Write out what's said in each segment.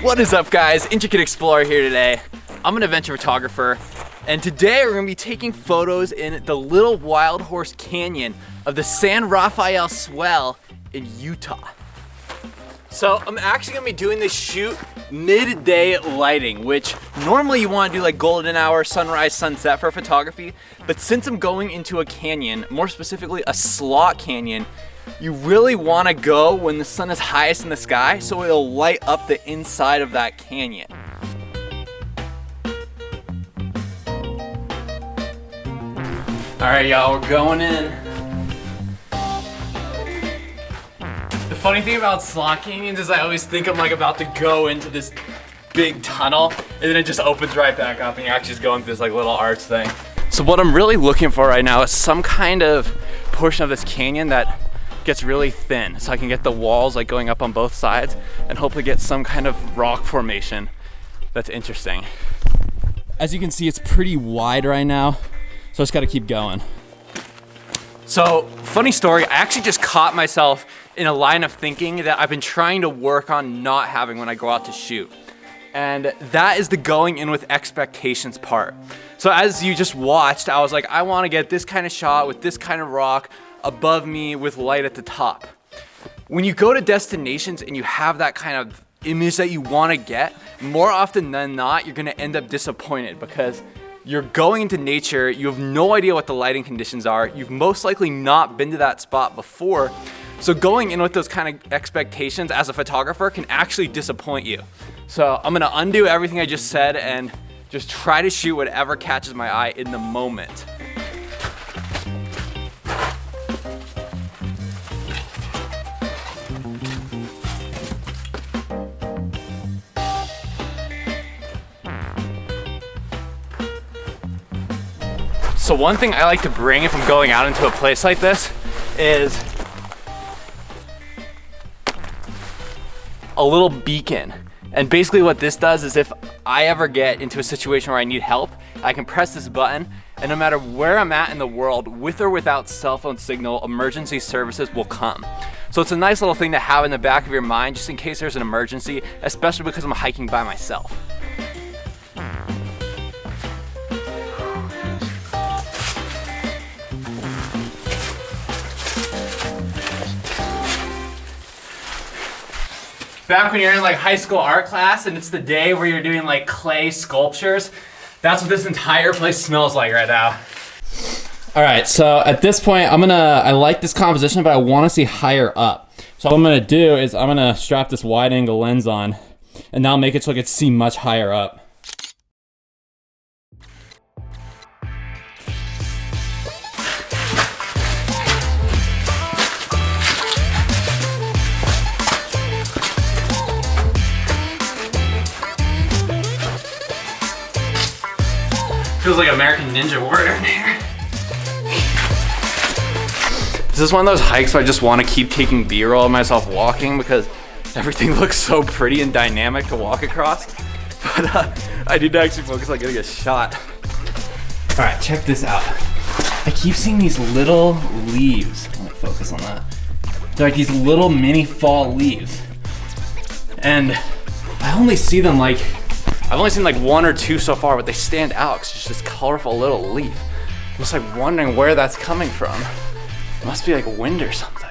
What is up, guys? Intricate Explorer here today. I'm an adventure photographer, and today we're gonna be taking photos in the Little Wild Horse Canyon of the San Rafael Swell in Utah. So I'm actually gonna be doing this shoot midday lighting, which normally you wanna do like golden hour, sunrise, sunset for photography. But since I'm going into a canyon, more specifically a slot canyon, you really wanna go when the sun is highest in the sky so it'll light up the inside of that canyon. All right, y'all, we're going in. The funny thing about slot canyons is I always think I'm like about to go into this big tunnel and then it just opens right back up and you're actually just going through this like little arch thing. So what I'm really looking for right now is some kind of portion of this canyon that gets really thin so I can get the walls like going up on both sides and hopefully get some kind of rock formation that's interesting. As you can see, it's pretty wide right now, so I just gotta keep going. So, funny story, I actually just caught myself in a line of thinking that I've been trying to work on not having when I go out to shoot. And that is the going in with expectations part. So as you just watched, I was like, I wanna get this kind of shot with this kind of rock above me with light at the top. When you go to destinations and you have that kind of image that you wanna get, more often than not, you're gonna end up disappointed because you're going into nature, you have no idea what the lighting conditions are, you've most likely not been to that spot before, so going in with those kind of expectations as a photographer can actually disappoint you. So I'm gonna undo everything I just said and just try to shoot whatever catches my eye in the moment. So one thing I like to bring if I'm going out into a place like this is a little beacon. And basically what this does is if I ever get into a situation where I need help, I can press this button and no matter where I'm at in the world, with or without cell phone signal, emergency services will come. So it's a nice little thing to have in the back of your mind just in case there's an emergency, especially because I'm hiking by myself. Back when you're in like high school art class and it's the day where you're doing like clay sculptures, that's what this entire place smells like right now. All right, so at this point, I like this composition, but I wanna see higher up. So what I'm gonna do is I'm gonna strap this wide angle lens on and now make it so I can see much higher up. Feels like American Ninja Warrior in here. This is one of those hikes where I just want to keep taking B-roll of myself walking because everything looks so pretty and dynamic to walk across. But I need to actually focus on getting a shot. All right, check this out. I keep seeing these little leaves. I'll focus on that. They're like these little mini fall leaves. And I only see them like, I've only seen like one or two so far, but they stand out because it's just this colorful little leaf. I'm just like wondering where that's coming from. It must be like wind or something.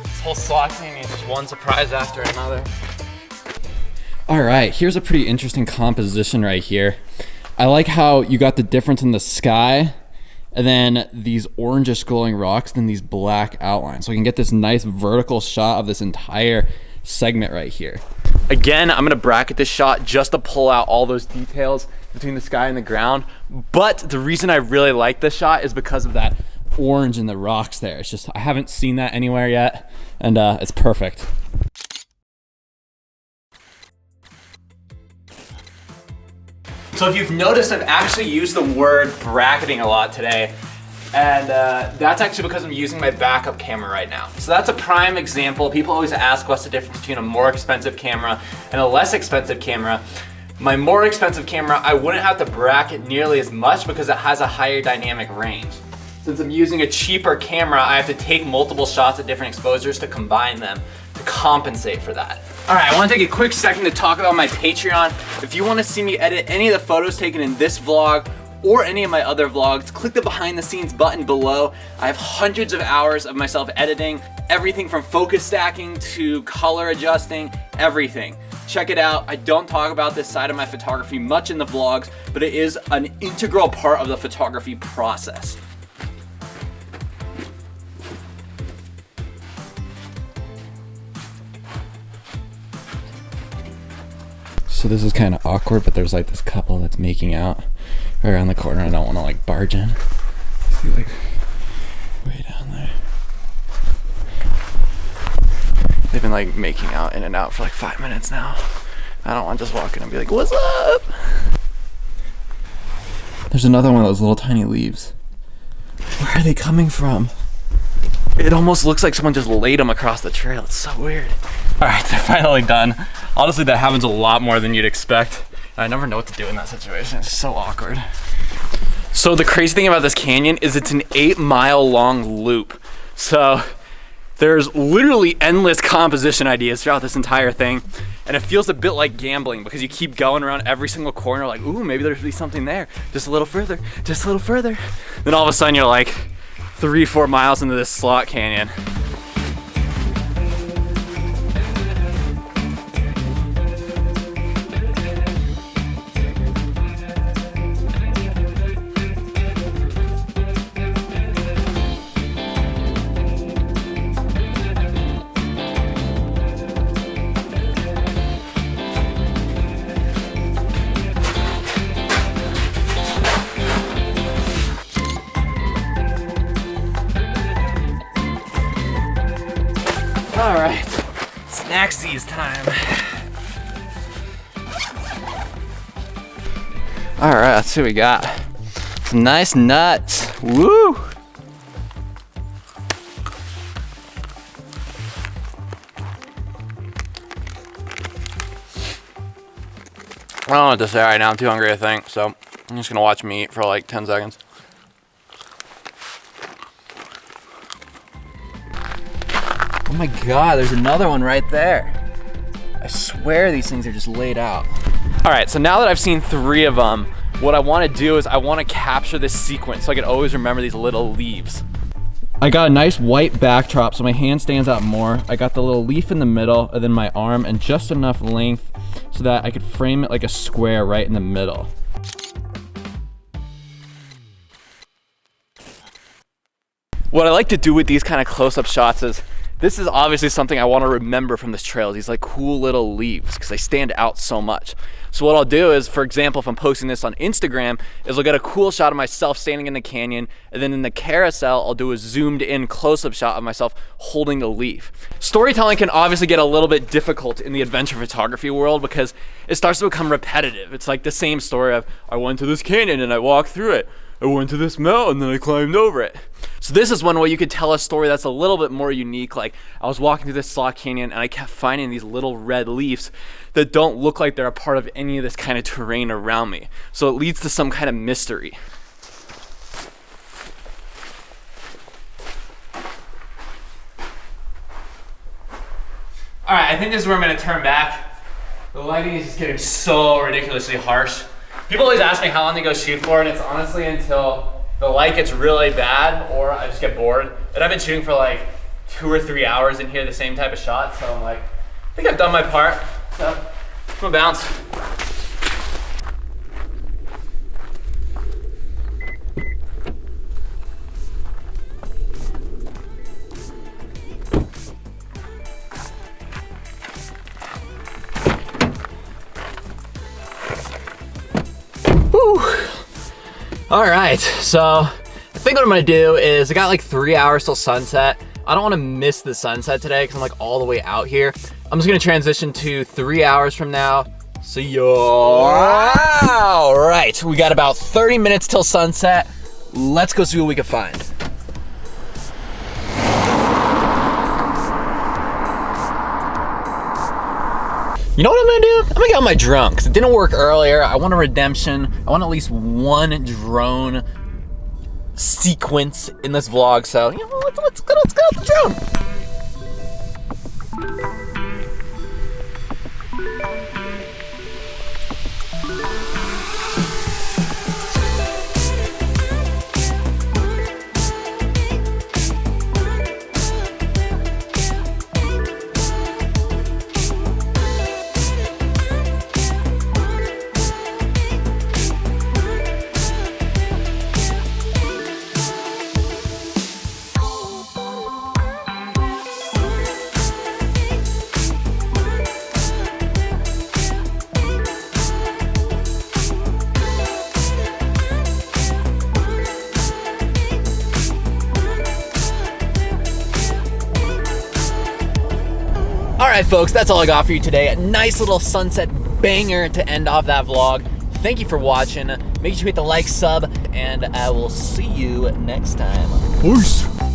This whole slot canyon is just one surprise after another. All right, here's a pretty interesting composition right here. I like how you got the difference in the sky and then these orangish glowing rocks, then these black outlines. So I can get this nice vertical shot of this entire segment right here. Again, I'm gonna bracket this shot just to pull out all those details between the sky and the ground. But the reason I really like this shot is because of that orange in the rocks there. It's just, I haven't seen that anywhere yet, and it's perfect. So if you've noticed, I've actually used the word bracketing a lot today. And that's actually because I'm using my backup camera right now. So that's a prime example. People always ask what's the difference between a more expensive camera and a less expensive camera. My more expensive camera, I wouldn't have to bracket nearly as much because it has a higher dynamic range. since I'm using a cheaper camera, I have to take multiple shots at different exposures to combine them to compensate for that. All right, I wanna take a quick second to talk about my Patreon. If you wanna see me edit any of the photos taken in this vlog or any of my other vlogs, click the behind the scenes button below. I have hundreds of hours of myself editing, everything from focus stacking to color adjusting, everything. Check it out. I don't talk about this side of my photography much in the vlogs, but it is an integral part of the photography process. So this is kind of awkward, but there's like this couple that's making out right around the corner. I don't want to like barge in. See, like way down there. They've been like making out in and out for like 5 minutes now. I don't want to just walk in and be like, what's up? There's another one of those little tiny leaves. Where are they coming from? It almost looks like someone just laid them across the trail. It's so weird. All right, they're finally done. Honestly, that happens a lot more than you'd expect. I never know what to do in that situation. It's so awkward. So the crazy thing about this canyon is it's an 8-mile long loop. So there's literally endless composition ideas throughout this entire thing. And it feels a bit like gambling because you keep going around every single corner like, ooh, maybe there'll be something there. Just a little further, just a little further. Then all of a sudden you're like 3-4 miles into this slot canyon. All right, snacksies time. All right, let's see what we got. Some nice nuts, woo! I don't know what to say right now, I'm too hungry I think, so I'm just gonna watch me eat for like 10 seconds. Oh my God, there's another one right there. I swear these things are just laid out. All right, so now that I've seen 3 of them, what I wanna do is I wanna capture this sequence so I can always remember these little leaves. I got a nice white backdrop so my hand stands out more. I got the little leaf in the middle and then my arm and just enough length so that I could frame it like a square right in the middle. What I like to do with these kind of close-up shots is this is obviously something I want to remember from this trail, these like cool little leaves, because they stand out so much. So what I'll do is, for example, if I'm posting this on Instagram, is I'll get a cool shot of myself standing in the canyon, and then in the carousel, I'll do a zoomed in close-up shot of myself holding the leaf. Storytelling can obviously get a little bit difficult in the adventure photography world because it starts to become repetitive. It's like the same story of, I went to this canyon and I walked through it. I went to this mountain, then I climbed over it. So this is one way you could tell a story that's a little bit more unique. Like I was walking through this slot canyon and I kept finding these little red leaves that don't look like they're a part of any of this kind of terrain around me. So it leads to some kind of mystery. All right, I think this is where I'm gonna turn back. The lighting is just getting so ridiculously harsh. People always ask me how long to go shoot for, and it's honestly until the light gets really bad or I just get bored. And I've been shooting for like 2 or 3 hours in here, the same type of shot, so I'm like, I think I've done my part. So I'm gonna bounce. All right, so I think what I'm gonna do is I got like 3 hours till sunset. I don't wanna miss the sunset today because I'm like all the way out here. I'm just gonna transition to 3 hours from now. See ya. All right, we got about 30 minutes till sunset. Let's go see what we can find. You know what I'm gonna do? I'm gonna get on my drone because it didn't work earlier. I want a redemption. I want at least one drone sequence in this vlog. So, you know, let's get out the drone. Alright folks, that's all I got for you today. A nice little sunset banger to end off that vlog. Thank you for watching. Make sure you hit the like, sub, and I will see you next time. Peace!